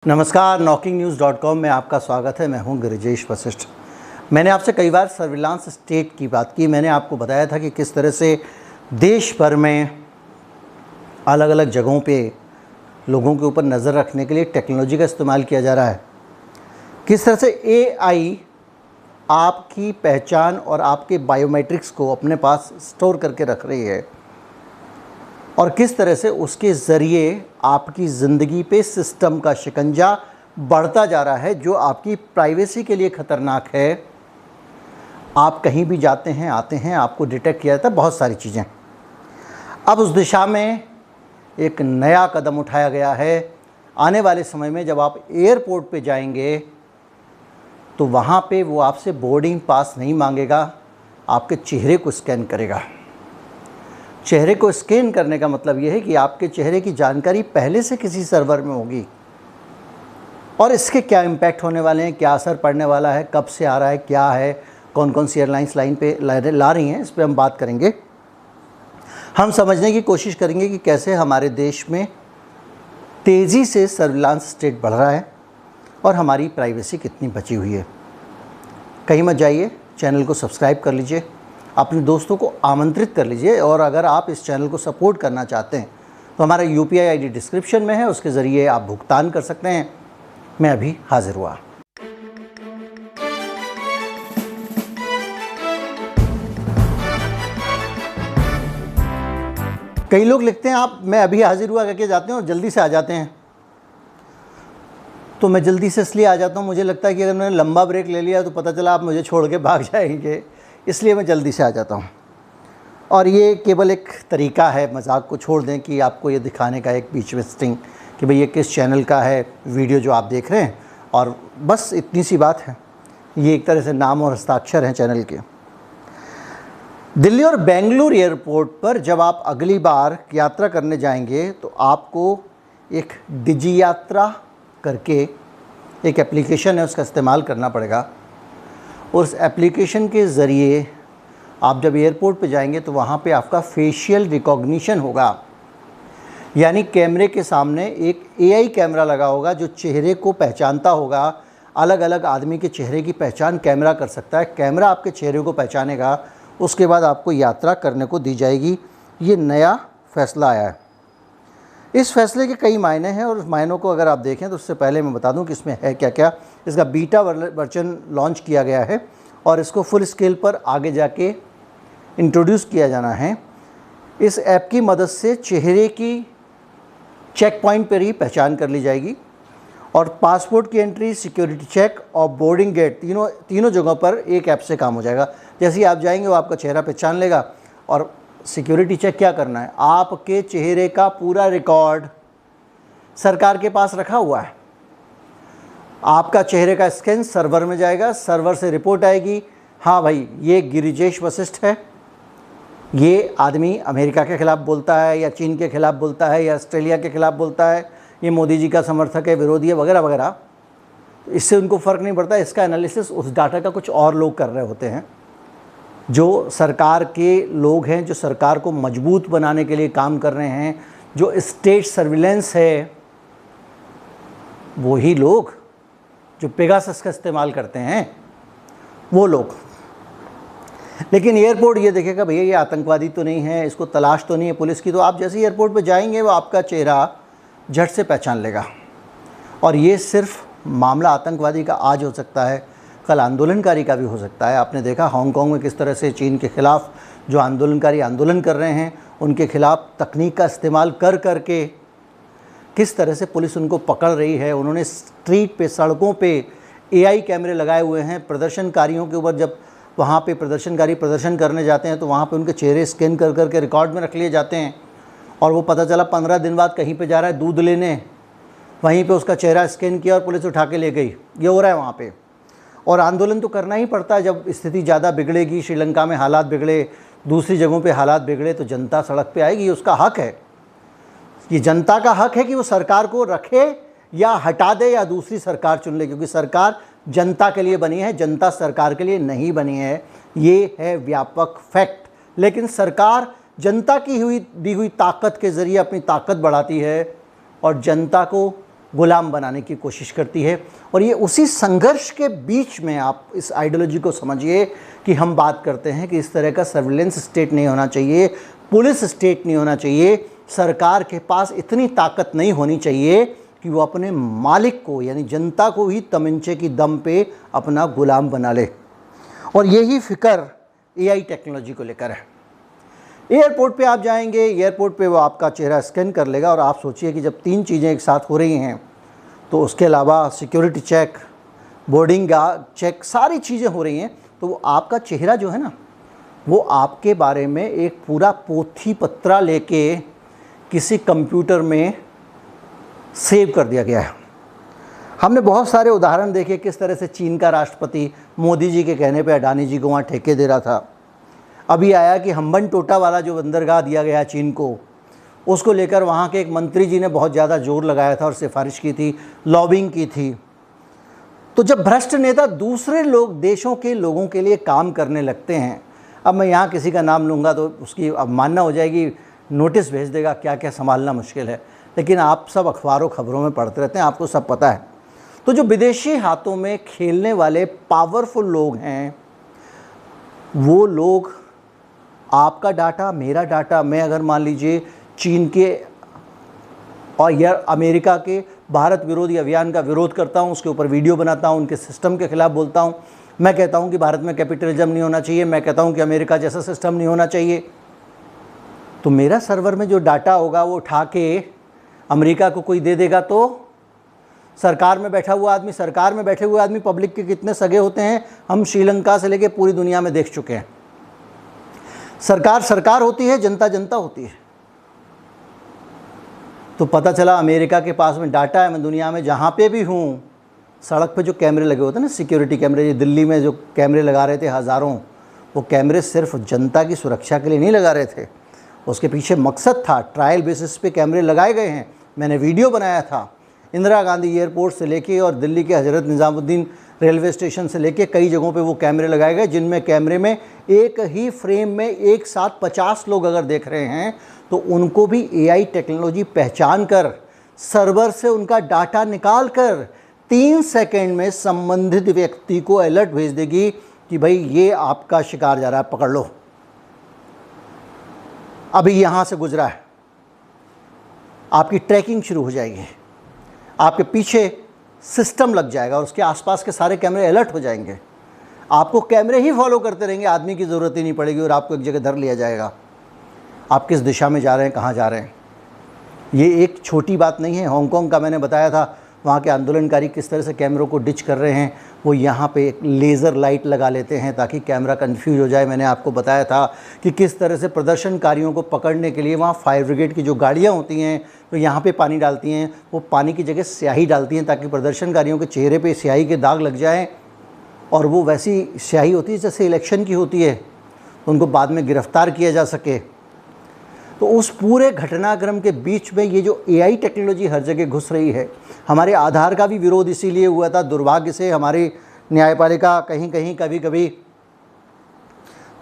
नमस्कार, knocking-news.com में आपका स्वागत है। मैं हूं गिरिजेश वशिष्ठ। मैंने आपसे कई बार सर्विलांस स्टेट की बात की। मैंने आपको बताया था कि किस तरह से देश भर में अलग अलग जगहों पे लोगों के ऊपर नज़र रखने के लिए टेक्नोलॉजी का इस्तेमाल किया जा रहा है। किस तरह से AI आपकी पहचान और आपके बायोमेट्रिक्स को अपने पास स्टोर करके रख रही है और किस तरह से उसके ज़रिए आपकी ज़िंदगी पे सिस्टम का शिकंजा बढ़ता जा रहा है, जो आपकी प्राइवेसी के लिए ख़तरनाक है। आप कहीं भी जाते हैं, आते हैं, आपको डिटेक्ट किया जाता है, बहुत सारी चीज़ें। अब उस दिशा में एक नया कदम उठाया गया है। आने वाले समय में जब आप एयरपोर्ट पे जाएंगे तो वहाँ पे वो आपसे बोर्डिंग पास नहीं मांगेगा, आपके चेहरे को स्कैन करेगा। चेहरे को स्कैन करने का मतलब ये है कि आपके चेहरे की जानकारी पहले से किसी सर्वर में होगी और इसके क्या इम्पैक्ट होने वाले हैं, क्या असर पड़ने वाला है, कब से आ रहा है, क्या है, कौन कौन सी एयरलाइंस लाइन पे ला रही हैं, इस पर हम बात करेंगे। हम समझने की कोशिश करेंगे कि कैसे हमारे देश में तेज़ी से सर्विलांस स्टेट बढ़ रहा है और हमारी प्राइवेसी कितनी बची हुई है। कहीं मत जाइए, चैनल को सब्सक्राइब कर लीजिए, अपने दोस्तों को आमंत्रित कर लीजिए और अगर आप इस चैनल को सपोर्ट करना चाहते हैं तो हमारा UPI ID डिस्क्रिप्शन में है, उसके ज़रिए आप भुगतान कर सकते हैं। मैं अभी हाजिर हुआ। कई लोग लिखते हैं आप मैं अभी हाजिर हुआ करके जाते हैं और जल्दी से आ जाते हैं। तो मैं जल्दी से इसलिए आ जाता हूँ, मुझे लगता है कि अगर मैंने लंबा ब्रेक ले लिया तो पता चला आप मुझे छोड़ के भाग जाएंगे, इसलिए मैं जल्दी से आ जाता हूँ। और ये केवल एक तरीका है, मजाक को छोड़ दें, कि आपको ये दिखाने का एक बीच में स्टिंग कि भाई ये किस चैनल का है वीडियो जो आप देख रहे हैं, और बस इतनी सी बात है। ये एक तरह से नाम और हस्ताक्षर हैं चैनल के। दिल्ली और बेंगलुरु एयरपोर्ट पर जब आप अगली बार यात्रा करने जाएंगे तो आपको एक डिजी यात्रा करके एक एप्लीकेशन है, उसका इस्तेमाल करना पड़ेगा। उस एप्लीकेशन के ज़रिए आप जब एयरपोर्ट पे जाएंगे तो वहाँ पे आपका फेशियल रिकॉग्निशन होगा, यानी कैमरे के सामने एक AI कैमरा लगा होगा जो चेहरे को पहचानता होगा। अलग अलग आदमी के चेहरे की पहचान कैमरा कर सकता है। कैमरा आपके चेहरे को पहचानेगा, उसके बाद आपको यात्रा करने को दी जाएगी। ये नया फ़ैसला आया है। इस फैसले के कई मायने हैं और उस मायनों को अगर आप देखें तो उससे पहले मैं बता दूं कि इसमें है क्या क्या। इसका बीटा वर्जन लॉन्च किया गया है और इसको फुल स्केल पर आगे जाके इंट्रोड्यूस किया जाना है। इस ऐप की मदद से चेहरे की चेक पॉइंट पर ही पहचान कर ली जाएगी और पासपोर्ट की एंट्री, सिक्योरिटी चेक और बोर्डिंग गेट तीनों जगहों पर एक ऐप से काम हो जाएगा। जैसे ही आप जाएंगे वो आपका चेहरा पहचान लेगा। और सिक्योरिटी चेक क्या करना है, आपके चेहरे का पूरा रिकॉर्ड सरकार के पास रखा हुआ है। आपका चेहरे का स्कैन सर्वर में जाएगा, सर्वर से रिपोर्ट आएगी, हाँ भाई ये गिरिजेश वशिष्ठ है, ये आदमी अमेरिका के ख़िलाफ़ बोलता है या चीन के ख़िलाफ़ बोलता है या ऑस्ट्रेलिया के ख़िलाफ़ बोलता है, ये मोदी जी का समर्थक है, विरोधी है, वगैरह वगैरह। इससे उनको फ़र्क नहीं पड़ता। इसका एनालिसिस उस डाटा का कुछ और लोग कर रहे होते हैं, जो सरकार के लोग हैं, जो सरकार को मजबूत बनाने के लिए काम कर रहे हैं, जो स्टेट सर्विलेंस है, वही लोग जो पेगासस का इस्तेमाल करते हैं, वो लोग। लेकिन एयरपोर्ट ये देखेगा भैया ये आतंकवादी तो नहीं है, इसको तलाश तो नहीं है पुलिस की, तो आप जैसे ही एयरपोर्ट पे जाएंगे वो आपका चेहरा झट से पहचान लेगा। और ये सिर्फ मामला आतंकवादी का आज हो सकता है, कल आंदोलनकारी का भी हो सकता है। आपने देखा हांगकांग में किस तरह से चीन के ख़िलाफ़ जो आंदोलनकारी आंदोलन कर रहे हैं, उनके ख़िलाफ़ तकनीक का इस्तेमाल कर करके किस तरह से पुलिस उनको पकड़ रही है। उन्होंने स्ट्रीट पे, सड़कों पे AI कैमरे लगाए हुए हैं प्रदर्शनकारियों के ऊपर। जब वहाँ पे प्रदर्शनकारी प्रदर्शन करने जाते हैं तो वहाँ पे उनके चेहरे स्कैन कर करके रिकॉर्ड में रख लिए जाते हैं और वो पता चला 15 दिन बाद कहीं पे जा रहा है दूध लेने, वहीं पे उसका चेहरा स्कैन किया और पुलिस उठा के ले गई। ये हो रहा है वहाँ पे। और आंदोलन तो करना ही पड़ता है जब स्थिति ज़्यादा बिगड़ेगी। श्रीलंका में हालात बिगड़े, दूसरी जगहों पे हालात बिगड़े तो जनता सड़क पे आएगी। उसका हक है, ये जनता का हक है कि वो सरकार को रखे या हटा दे या दूसरी सरकार चुन ले, क्योंकि सरकार जनता के लिए बनी है, जनता सरकार के लिए नहीं बनी है। ये है व्यापक फैक्ट। लेकिन सरकार जनता की दी हुई ताकत के ज़रिए अपनी ताकत बढ़ाती है और जनता को गुलाम बनाने की कोशिश करती है। और ये उसी संघर्ष के बीच में आप इस आइडियोलॉजी को समझिए कि हम बात करते हैं कि इस तरह का सर्विलेंस स्टेट नहीं होना चाहिए, पुलिस स्टेट नहीं होना चाहिए, सरकार के पास इतनी ताकत नहीं होनी चाहिए कि वो अपने मालिक को यानी जनता को ही तमंचे की दम पे अपना गुलाम बना ले। और यही फिक्र एआई टेक्नोलॉजी को लेकर है। एयरपोर्ट पे आप जाएंगे, एयरपोर्ट पे वो आपका चेहरा स्कैन कर लेगा और आप सोचिए कि जब 3 चीज़ें एक साथ हो रही हैं तो उसके अलावा सिक्योरिटी चेक, बोर्डिंग चेक, सारी चीज़ें हो रही हैं, तो वो आपका चेहरा जो है ना, वो आपके बारे में एक पूरा पोथी पत्रा लेके किसी कंप्यूटर में सेव कर दिया गया है। हमने बहुत सारे उदाहरण देखे किस तरह से चीन का राष्ट्रपति मोदी जी के कहने पे अडानी जी को वहाँ ठेके दे रहा था। अभी आया कि हम्बन टोटा वाला जो बंदरगाह दिया गया चीन को, उसको लेकर वहाँ के एक मंत्री जी ने बहुत ज़्यादा जोर लगाया था और सिफारिश की थी, लॉबिंग की थी। तो जब भ्रष्ट नेता दूसरे देशों के लोगों के लिए काम करने लगते हैं, अब मैं यहाँ किसी का नाम लूँगा तो उसकी अवमानना हो जाएगी, नोटिस भेज देगा, क्या क्या संभालना मुश्किल है। लेकिन आप सब अखबारों खबरों में पढ़ते रहते हैं, आपको सब पता है। तो जो विदेशी हाथों में खेलने वाले पावरफुल लोग हैं, वो लोग आपका डाटा, मेरा डाटा, मैं अगर मान लीजिए चीन के और या अमेरिका के भारत विरोधी अभियान का विरोध करता हूँ, उसके ऊपर वीडियो बनाता हूँ, उनके सिस्टम के खिलाफ बोलता हूँ, मैं कहता हूँ कि भारत में कैपिटलिज्म नहीं होना चाहिए, मैं कहता हूँ कि अमेरिका जैसा सिस्टम नहीं होना चाहिए, तो मेरा सर्वर में जो डाटा होगा वो उठा के अमेरिका को कोई दे देगा। तो सरकार में बैठा हुआ आदमी, सरकार में बैठे हुए आदमी पब्लिक के कितने सगे होते हैं, हम श्रीलंका से लेके पूरी दुनिया में देख चुके हैं। सरकार सरकार होती है, जनता जनता होती है। तो पता चला अमेरिका के पास में डाटा है, मैं दुनिया में जहाँ पे भी हूँ, सड़क पे जो कैमरे लगे होते हैं ना, सिक्योरिटी कैमरे, ये दिल्ली में जो कैमरे लगा रहे थे हज़ारों, वो कैमरे सिर्फ जनता की सुरक्षा के लिए नहीं लगा रहे थे, उसके पीछे मकसद था, ट्रायल बेसिस पे कैमरे लगाए गए हैं। मैंने वीडियो बनाया था, इंदिरा गांधी एयरपोर्ट से लेके और दिल्ली के हज़रत निज़ामुद्दीन रेलवे स्टेशन से लेके कई जगहों पे वो कैमरे लगाए गए, जिनमें कैमरे में एक ही फ्रेम में एक साथ 50 लोग अगर देख रहे हैं तो उनको भी एआई टेक्नोलॉजी पहचान कर सर्वर से उनका डाटा निकाल कर 3 सेकंड में संबंधित व्यक्ति को अलर्ट भेज देगी कि भाई ये आपका शिकार जा रहा है, पकड़ लो, अभी यहाँ से गुजरा है। आपकी ट्रैकिंग शुरू हो जाएगी, आपके पीछे सिस्टम लग जाएगा और उसके आसपास के सारे कैमरे अलर्ट हो जाएंगे। आपको कैमरे ही फॉलो करते रहेंगे, आदमी की ज़रूरत ही नहीं पड़ेगी और आपको एक जगह धर लिया जाएगा। आप किस दिशा में जा रहे हैं, कहाँ जा रहे हैं। ये एक छोटी बात नहीं है। हांगकांग का मैंने बताया था, वहाँ के आंदोलनकारी किस तरह से कैमरों को डिच कर रहे हैं। वो यहाँ पे एक लेज़र लाइट लगा लेते हैं ताकि कैमरा कंफ्यूज हो जाए। मैंने आपको बताया था कि किस तरह से प्रदर्शनकारियों को पकड़ने के लिए वहाँ फायर ब्रिगेड की जो गाड़ियाँ होती हैं तो यहाँ पे पानी डालती हैं, वो पानी की जगह स्याही डालती हैं ताकि प्रदर्शनकारियों के चेहरे पे स्याही के दाग लग जाएँ और वो वैसी स्याही होती है जैसे इलेक्शन की होती है, तो उनको बाद में गिरफ्तार किया जा सके। तो उस पूरे घटनाक्रम के बीच में ये जो एआई टेक्नोलॉजी हर जगह घुस रही है, हमारे आधार का भी विरोध इसीलिए हुआ था। दुर्भाग्य से हमारी न्यायपालिका कहीं कहीं कभी कभी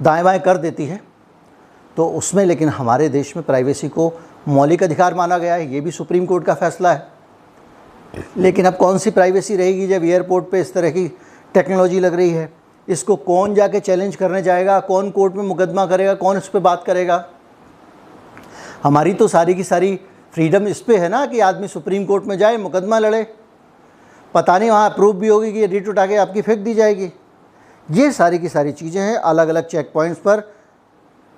दाएं बाएं कर देती है, तो उसमें लेकिन हमारे देश में प्राइवेसी को मौलिक अधिकार माना गया है। ये भी सुप्रीम कोर्ट का फैसला है। लेकिन अब कौन सी प्राइवेसी रहेगी जब एयरपोर्ट पे इस तरह की टेक्नोलॉजी लग रही है। इसको कौन जाके चैलेंज करने जाएगा, कौन कोर्ट में मुकदमा करेगा, कौन इस पर बात करेगा। हमारी तो सारी की सारी फ्रीडम इस पे है ना कि आदमी सुप्रीम कोर्ट में जाए, मुकदमा लड़े, पता नहीं वहाँ अप्रूव भी होगी कि ये रिट उठा के आपकी फेंक दी जाएगी। ये सारी की सारी चीज़ें हैं। अलग अलग चेक पॉइंट्स पर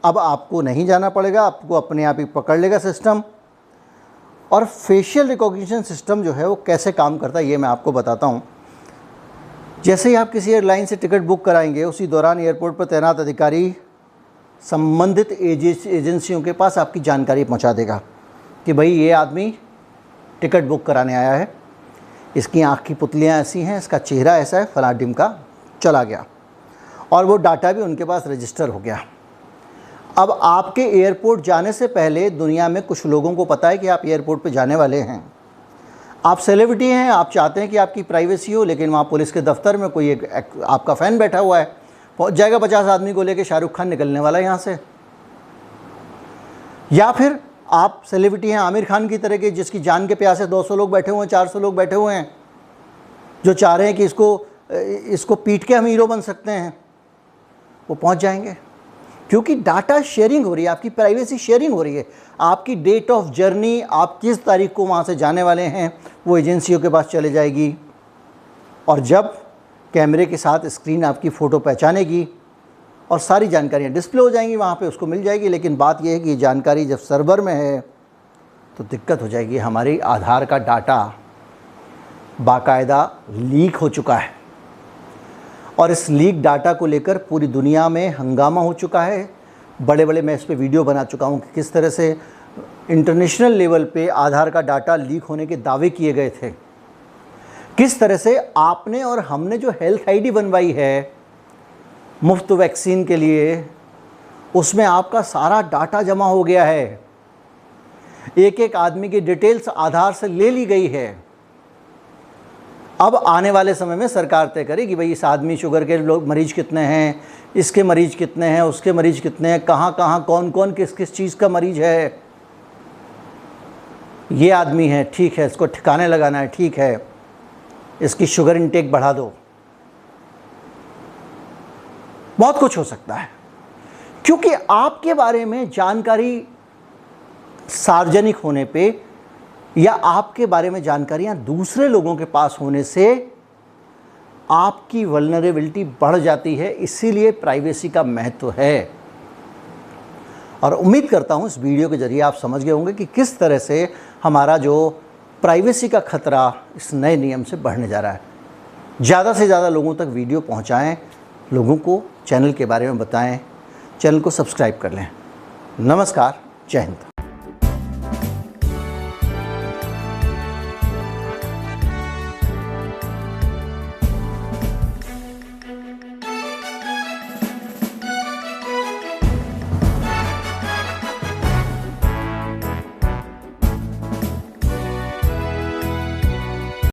अब आपको नहीं जाना पड़ेगा, आपको अपने आप ही पकड़ लेगा सिस्टम। और फेशियल रिकॉग्निशन सिस्टम जो है वो कैसे काम करता है ये मैं आपको बताता हूँ। जैसे ही आप किसी एयरलाइन से टिकट बुक कराएंगे, उसी दौरान एयरपोर्ट पर तैनात अधिकारी संबंधित एजेंसियों के पास आपकी जानकारी पहुंचा देगा कि भाई ये आदमी टिकट बुक कराने आया है, इसकी आँख की पुतलियाँ ऐसी हैं, इसका चेहरा ऐसा है, फलां टिम का चला गया, और वो डाटा भी उनके पास रजिस्टर हो गया। अब आपके एयरपोर्ट जाने से पहले दुनिया में कुछ लोगों को पता है कि आप एयरपोर्ट पे जाने वाले हैं। आप सेलिब्रिटी हैं, आप चाहते हैं कि आपकी प्राइवेसी हो, लेकिन वहाँ पुलिस के दफ्तर में कोई एक आपका फ़ैन बैठा हुआ है, पहुँच जाएगा 50 आदमी को लेके शाहरुख खान निकलने वाला है यहाँ से। या फिर आप सेलिब्रिटी हैं आमिर खान की तरह के, जिसकी जान के प्यासे 200 लोग बैठे हुए हैं, 400 लोग बैठे हुए हैं, जो चाह रहे हैं कि इसको पीट के हम हीरो बन सकते हैं, वो पहुंच जाएंगे। क्योंकि डाटा शेयरिंग हो रही है, आपकी प्राइवेसी शेयरिंग हो रही है। आपकी डेट ऑफ जर्नी, आप किस तारीख को वहाँ से जाने वाले हैं, वो एजेंसियों के पास चले जाएगी। और जब कैमरे के साथ स्क्रीन आपकी फ़ोटो पहचानेगी और सारी जानकारियाँ डिस्प्ले हो जाएंगी, वहाँ पे उसको मिल जाएगी। लेकिन बात यह है कि ये जानकारी जब सर्वर में है तो दिक्कत हो जाएगी। हमारी आधार का डाटा बाकायदा लीक हो चुका है और इस लीक डाटा को लेकर पूरी दुनिया में हंगामा हो चुका है। बड़े बड़े, मैं इस पे वीडियो बना चुका हूँ कि किस तरह से इंटरनेशनल लेवल पे आधार का डाटा लीक होने के दावे किए गए थे। किस तरह से आपने और हमने जो हेल्थ आईडी बनवाई है मुफ्त वैक्सीन के लिए, उसमें आपका सारा डाटा जमा हो गया है। एक एक आदमी की डिटेल्स आधार से ले ली गई है। अब आने वाले समय में सरकार तय करेगी भाई इस आदमी शुगर के लोग मरीज कितने हैं, इसके मरीज कितने हैं, उसके मरीज कितने हैं, कहाँ कहाँ कौन कौन किस किस चीज़ का मरीज है। ये आदमी है, ठीक है, इसको ठिकाने लगाना है, ठीक है, इसकी शुगर इनटेक बढ़ा दो। बहुत कुछ हो सकता है क्योंकि आपके बारे में जानकारी सार्वजनिक होने पे या आपके बारे में जानकारियां दूसरे लोगों के पास होने से आपकी वल्नरेबिलिटी बढ़ जाती है। इसीलिए प्राइवेसी का महत्व है। और उम्मीद करता हूं इस वीडियो के जरिए आप समझ गए होंगे कि किस तरह से हमारा जो प्राइवेसी का खतरा इस नए नियम से बढ़ने जा रहा है। ज़्यादा से ज़्यादा लोगों तक वीडियो पहुंचाएं, लोगों को चैनल के बारे में बताएं, चैनल को सब्सक्राइब कर लें। नमस्कार, जय हिंद।